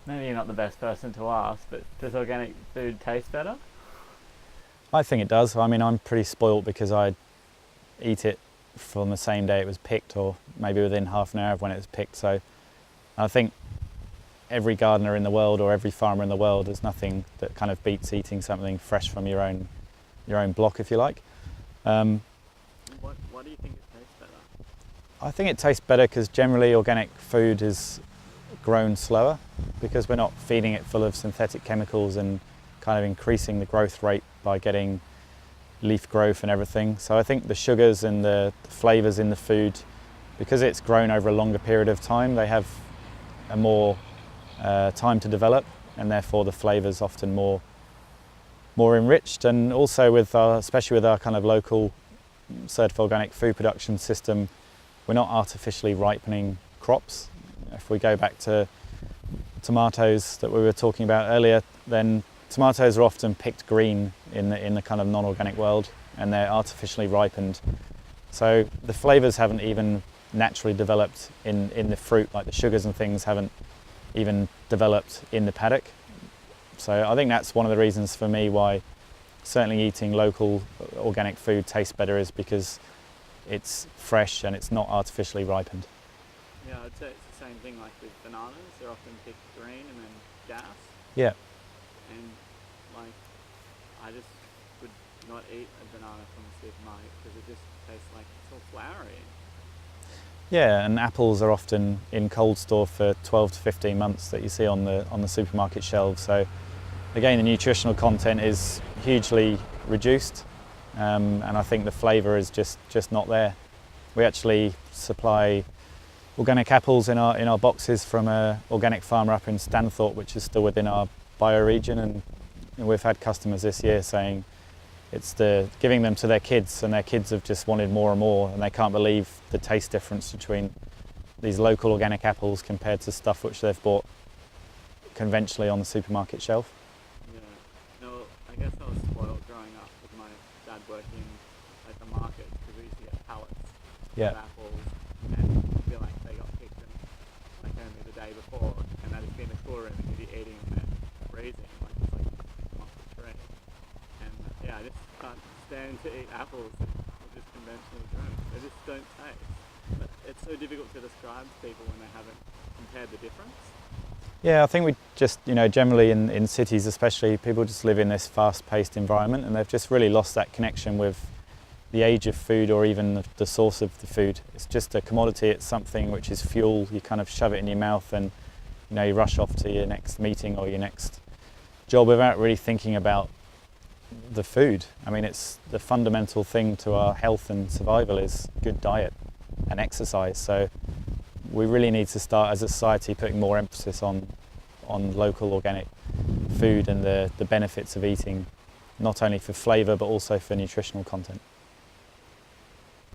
Maybe you're not the best person to ask, but does organic food taste better? I think it does. I mean, I'm pretty spoilt because I eat it from the same day it was picked, or maybe within half an hour of when it was picked. So I think every gardener in the world or every farmer in the world, there's nothing that kind of beats eating something fresh from your own block, if you like. Why do you think it tastes better? I think it tastes better because generally organic food is grown slower because we're not feeding it full of synthetic chemicals and kind of increasing the growth rate by getting leaf growth and everything. So I think the sugars and the flavours in the food, because it's grown over a longer period of time, they have a more time to develop, and therefore the flavours often more enriched. And also especially with our kind of local certified organic food production system, we're not artificially ripening crops. If we go back to tomatoes that we were talking about earlier, then tomatoes are often picked green in the kind of non-organic world, and they're artificially ripened. So the flavours haven't even naturally developed in the fruit, like the sugars and things haven't even developed in the paddock. So I think that's one of the reasons for me why certainly eating local organic food tastes better, is because it's fresh and it's not artificially ripened. Yeah, I'd say it's the same thing like with bananas. They're often picked green and then gas. Yeah. And like, I just would not eat a banana from the supermarket because it just tastes like it's all floury. Yeah, and apples are often in cold store for 12 to 15 months that you see on the supermarket shelves. So again, the nutritional content is hugely reduced, and I think the flavour is just not there. We actually supply organic apples in our boxes from an organic farmer up in Stanthorpe, which is still within our bioregion, and we've had customers this year saying it's giving them to their kids, and their kids have just wanted more and more, and they can't believe the taste difference between these local organic apples compared to stuff which they've bought conventionally on the supermarket shelf. Yeah. No, I guess I was spoiled growing up with my dad working at the market because we used to get pallets Yeah. of apples, and I feel like they got picked like only the day before, and they'd be in the cooler room and you'd be eating them there freezing, like it's like off the tree. And yeah, I just can't stand to eat apples that are just conventionally grown. They just don't taste. But it's so difficult to describe to people when they haven't compared the difference. Yeah, I think we just, generally in cities especially, people just live in this fast-paced environment, and they've just really lost that connection with the age of food or even the source of the food. It's just a commodity, it's something which is fuel. You kind of shove it in your mouth and you rush off to your next meeting or your next job without really thinking about the food. I mean, it's the fundamental thing to our health and survival is good diet and exercise. So we really need to start as a society putting more emphasis on local organic food and the benefits of eating, not only for flavour but also for nutritional content.